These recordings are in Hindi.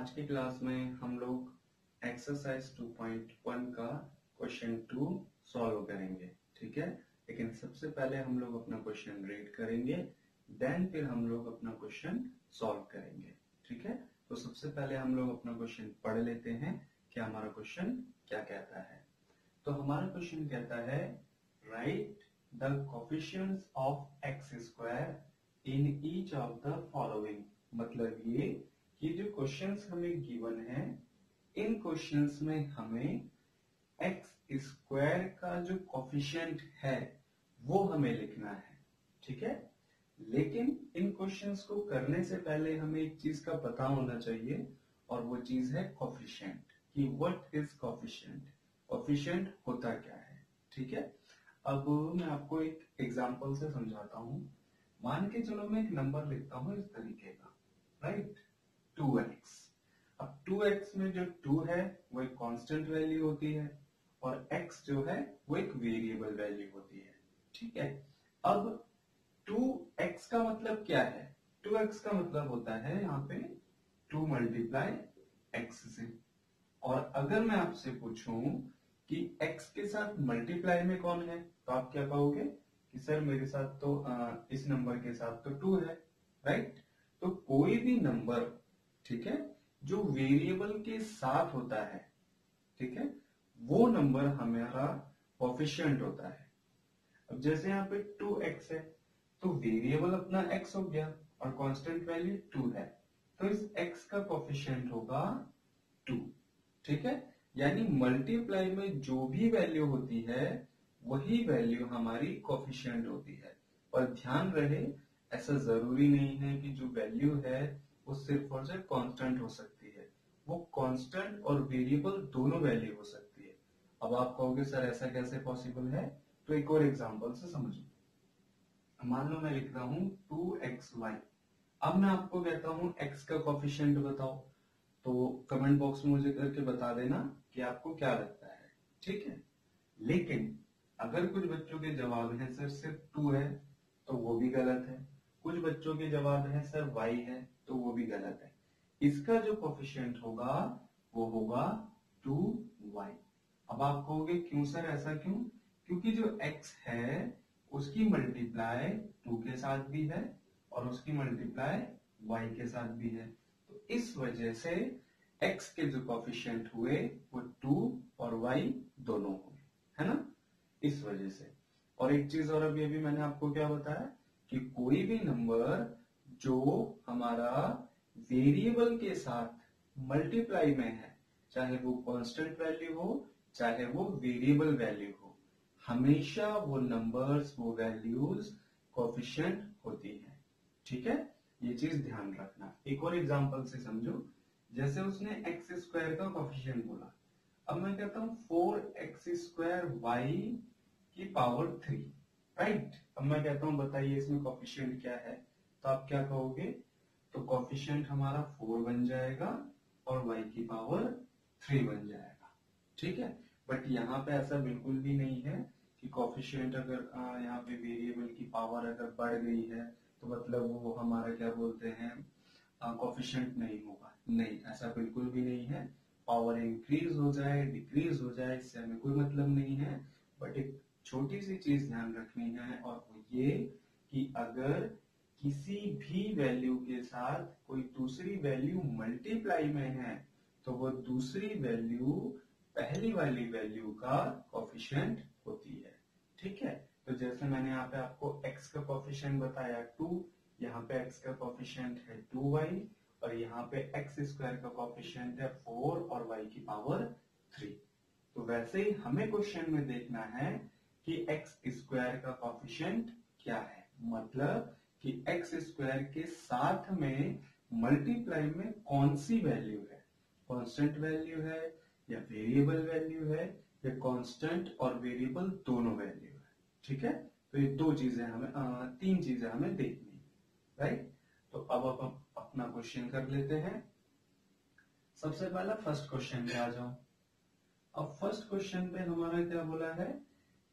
आज की क्लास में हम लोग एक्सरसाइज 2.1 का क्वेश्चन 2 सॉल्व करेंगे। ठीक है, लेकिन सबसे पहले हम लोग अपना क्वेश्चन रीड करेंगे, देन फिर हम लोग अपना क्वेश्चन सॉल्व करेंगे। ठीक है, तो सबसे पहले हम लोग अपना क्वेश्चन पढ़ लेते हैं कि हमारा क्वेश्चन क्या कहता है। तो हमारा क्वेश्चन कहता है right the coefficients of X square in each of the following. मतलब ये कि जो क्वेश्चंस हमें गिवन है, इन क्वेश्चंस में हमें एक्स स्क्वायर का जो कोफिशिएंट है वो हमें लिखना है। ठीक है, लेकिन इन क्वेश्चंस को करने से पहले हमें एक चीज का पता होना चाहिए और वो चीज है कोफिशिएंट, कि व्हाट इज कोफिशिएंट, कोफिशिएंट होता क्या है। ठीक है, अब मैं आपको एक एग्जांपल से समझाता हूं। मान के चलो मैं एक नंबर लिखता हूं इस तरीके का, राइट, 2x। अब 2x में जो 2 है वो एक कांस्टेंट वैल्यू होती है और x जो है वो एक वेरिएबल वैल्यू होती है। ठीक है, अब 2x का मतलब क्या है? 2x का मतलब होता है यहाँ पे 2 मल्टीप्लाई x से। और अगर मैं आपसे पूछूं कि x के साथ मल्टीप्लाई में कौन है, तो आप क्या कहोगे कि सर मेरे साथ तो इस नंबर के साथ तो 2 है, राइट। तो कोई भी नंबर, ठीक है, जो वेरिएबल के साथ होता है, ठीक है, वो नंबर हमारा कोफिशिएंट होता है। अब जैसे यहाँ पे 2x है तो वेरिएबल अपना x हो गया और कांस्टेंट वैल्यू 2 है, तो इस x का कोफिशिएंट होगा 2। ठीक है, यानी मल्टीप्लाई में जो भी वैल्यू होती है वही वैल्यू हमारी कोफिशिएंट होती है। और ध्यान रहे, ऐसा जरूरी नहीं है कि जो वैल्यू है वो सिर्फ और सिर्फ कांस्टेंट हो सकती है, वो कांस्टेंट और वेरिएबल दोनों वैल्यू हो सकती है। अब आप कहोगे सर ऐसा कैसे पॉसिबल है, तो एक और एग्जांपल से समझो। मान लो मैं लिख रहा हूं 2xy। अब मैं आपको कहता हूं x का कोफिशिएंट बताओ, तो कमेंट बॉक्स में मुझे करके बता देना कि आपको क्या लगता है। ठीक है, लेकिन अगर कुछ बच्चों के जवाब है सर सिर्फ 2 है तो वो भी गलत है, कुछ बच्चों के जवाब है सर y है तो वो भी गलत है। इसका जो कोफिशिएंट होगा वो होगा 2y। अब आप कहोगे क्यों सर, ऐसा क्यों? क्योंकि जो x है उसकी मल्टीप्लाई 2 के साथ भी है और उसकी मल्टीप्लाई y के साथ भी है, तो इस वजह से x के जो कोफिशिएंट हुए वो 2 और y दोनों हुए, है ना, इस वजह से। और एक चीज और, अभी अभी मैंने आपको क्या बताया कि कोई भी नंबर जो हमारा वेरिएबल के साथ मल्टीप्लाई में है, चाहे वो कांस्टेंट वैल्यू हो चाहे वो वेरिएबल वैल्यू हो, हमेशा वो नंबर्स, वो वैल्यूज कोफिशिएंट होती है। ठीक है, ये चीज ध्यान रखना। एक और एग्जांपल से समझो, जैसे उसने एक्स स्क्वायर का कोफिशिएंट बोला, अब मैं कहता हूं 4x स्क्वायर y की पावर 3, राइट। अब मैं कहता हूं बताइए इसमें कोफिशिएंट क्या है, तो आप क्या कहोगे, तो कोफिशिएंट हमारा 4 बन जाएगा और y की पावर 3 बन जाएगा। ठीक है, बट यहाँ पे ऐसा बिल्कुल भी नहीं है कि कोफिशिएंट अगर यहाँ पे वेरिएबल की पावर अगर बढ़ गई है तो मतलब वो हमारा क्या बोलते हैं कोफिशिएंट नहीं होगा। नहीं, ऐसा बिल्कुल भी नहीं है। पावर इंक्रीज हो जाए डिक्रीज हो जाए इससे हमें कोई मतलब नहीं है, बट एक छोटी सी चीज ध्यान रखनी है और वो ये कि अगर किसी भी वैल्यू के साथ कोई दूसरी वैल्यू मल्टीप्लाई में है तो वो दूसरी वैल्यू पहली वाली वैल्यू का कोफिशिएंट होती है। ठीक है, तो जैसे मैंने यहाँ पे आपको x का कोफिशिएंट बताया 2, यहाँ पे x का कोफिशिएंट है 2y और यहाँ पे x स्क्वायर का कोफिशिएंट है 4 और y की पावर 3। तो वैसे ही हमें क्वेश्चन में देखना है कि x स्क्वायर का कोफिशिएंट क्या है, मतलब कि x स्क्वायर के साथ में मल्टीप्लाई में कौन सी वैल्यू है, कांस्टेंट वैल्यू है या वेरिएबल वैल्यू है या कांस्टेंट और वेरिएबल दोनों वैल्यू है। ठीक है, तो ये दो चीजें हमें तीन चीजें हमें देखनी है, राइट। तो अब हम अपना क्वेश्चन कर लेते हैं। सबसे पहला फर्स्ट क्वेश्चन पे आ जाओ। अब फर्स्ट क्वेश्चन पे हमारा क्या बोला है,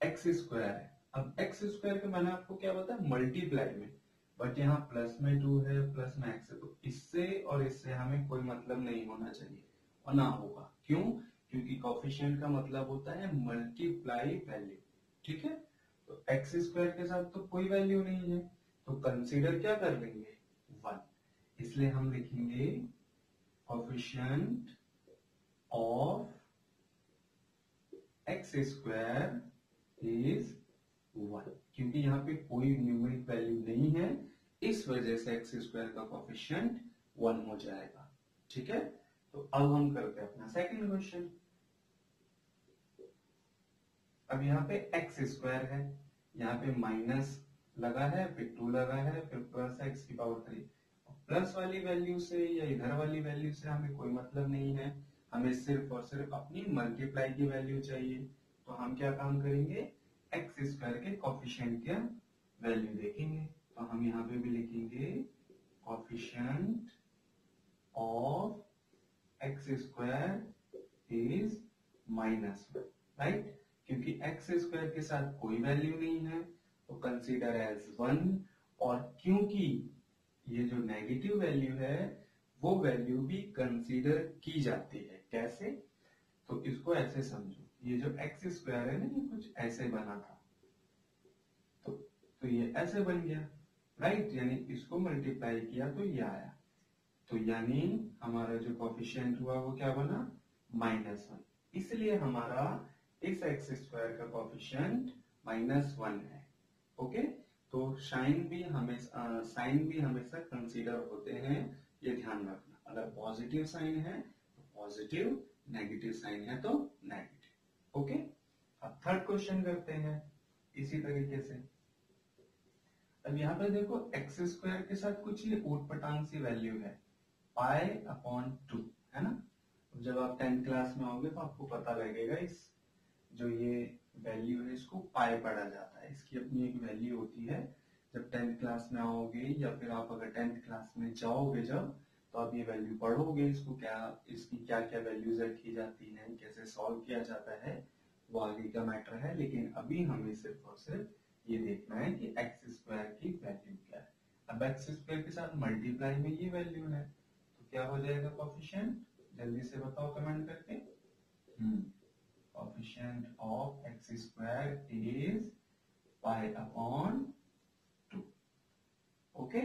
एक्स स्क्वायर है। अब एक्स स्क्वायर के मैंने आपको क्या बताया, मल्टीप्लाई में, बट यहाँ प्लस में 2 है, प्लस में x है, तो इससे और इससे हमें कोई मतलब नहीं होना चाहिए और ना होगा। क्यों? क्योंकि कोफिशिएंट का मतलब होता है मल्टीप्लाई वैल्यू। ठीक है, तो एक्स स्क्वायर के साथ तो कोई वैल्यू नहीं है, तो कंसीडर क्या कर लेंगे? 1। इसलिए हम लिखेंगे coefficient of X square is 1, क्योंकि यहाँ पे कोई न्यूमेरिक वैल्यू नहीं है, इस वजह से एक्स स्क्वायर का कोफिशिएंट 1 हो जाएगा। ठीक है, तो अब हम करते हैं अपना सेकंड क्वेश्चन। अब यहाँ पे एक्स स्क्वायर है, यहाँ पे माइनस लगा है, फिर 2 लगा है, फिर प्लस एक्स की पावर 3। प्लस वाली वैल्यू से या इधर वाली वैल्यू से हमें कोई मतलब नहीं है, हमें सिर्फ और सिर्फ अपनी मल्टीप्लाई की वैल्यू चाहिए। तो हम क्या काम करेंगे? एक्स स्क्वायर के कोफिशिएंट का वैल्यू देखेंगे। तो हम यहाँ पे भी लिखेंगे coefficient of X square is -1, right? क्योंकि एक्स स्क्वायर के साथ कोई वैल्यू नहीं है, तो कंसीडर एज 1। और क्योंकि ये जो नेगेटिव वैल्यू है वो वैल्यू भी कंसीडर की जाती है। कैसे? तो इसको ऐसे समझो, ये जो एक्स स्क्वायर है ना, ये कुछ ऐसे बना था, तो ये ऐसे बन गया, राइट? यानी इसको मल्टीप्लाई किया तो ये आया, तो यानी हमारा जो कोफिशिएंट हुआ वो क्या बना? -1। इसलिए हमारा इस एक्स स्क्वायर का कोफिशिएंट -1 है। ओके, तो साइन भी हमेशा कंसीडर होते हैं, ये ध्यान रखना। अगर पॉजिटिव साइन है तो पॉजिटिव, नेगेटिव साइन है तो नेगेटिव। ओके, अब थर्ड क्वेश्चन करते हैं इसी तरीके से। अब यहाँ पे देखो एक्स स्क्वायर के साथ कुछ ये ऊटपटांग सी वैल्यू है, π/2, है ना? जब आप 10th क्लास में आओगे तो आपको पता लगेगा, इस जो ये वैल्यू है इसको पाई पढ़ा जाता है, इसकी अपनी एक वैल्यू होती है। जब 10th क्लास में आओगे या फिर आप अगर 10th क्लास में जाओगे जब, तो आप ये वैल्यू पढ़ोगे, इसको क्या, इसकी क्या क्या वैल्यूज रखी जाती हैं, कैसे सॉल्व किया जाता है, वो आगे का मैटर है। लेकिन अभी हमें सिर्फ और सिर्फ ये देखना है कि एक्स स्क्वायर की वैल्यू क्या है। अब एक्स स्क्वायर के साथ मल्टीप्लाई में ये वैल्यू है, तो क्या हो जाएगा कोफिशिएंट? जल्दी से बताओ कमेंट करके। Coefficient of X square is π/2। Okay,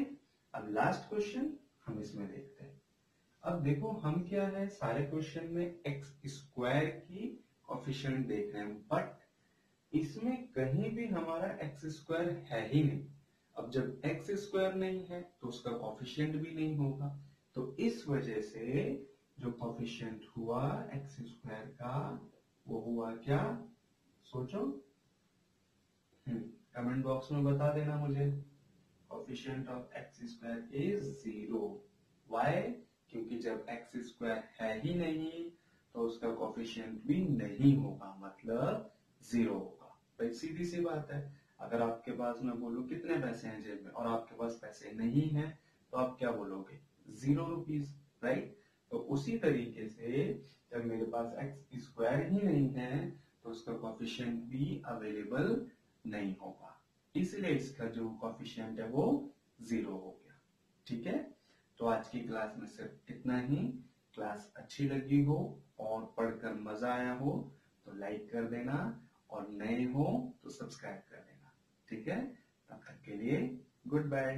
अब लास्ट क्वेश्चन हम इसमें देखते हैं। अब देखो हम क्या है, सारे क्वेश्चन में एक्स स्क्वायर की कोफिशिएंट देख रहे हैं, बट इसमें कहीं भी हमारा एक्स स्क्वायर है ही नहीं। अब जब एक्स स्क्वायर नहीं है तो उसका कोफिशिएंट भी नहीं होगा, तो इस वजह से जो कोफिशिएंट हुआ एक्स स्क्वायर का वो हुआ क्या? सोचो, कमेंट बॉक्स में बता देना मुझे। Coefficient of X square is 0। Why? क्योंकि जब एक्स स्क्वायर है ही नहीं तो उसका कोफिशिएंट भी नहीं होगा, मतलब 0 होगा। भाई सीधी सी बात है, अगर आपके पास मैं बोलूं कितने पैसे हैं जेब में और आपके पास पैसे नहीं है, तो आप क्या बोलोगे? 0 रुपीज, राइट? तो उसी तरीके से जब मेरे पास एक्स स्क्वायर ही नहीं है तो उसका कोफिशिएंट भी अवेलेबल नहीं होगा, इसलिए इसका जो कोफिशिएंट है वो 0 हो गया। ठीक है, तो आज की क्लास में सिर्फ इतना ही। क्लास अच्छी लगी हो और पढ़कर मजा आया हो तो लाइक कर देना, और नए हो तो सब्सक्राइब कर देना। ठीक है, तब तक के लिए गुड बाय।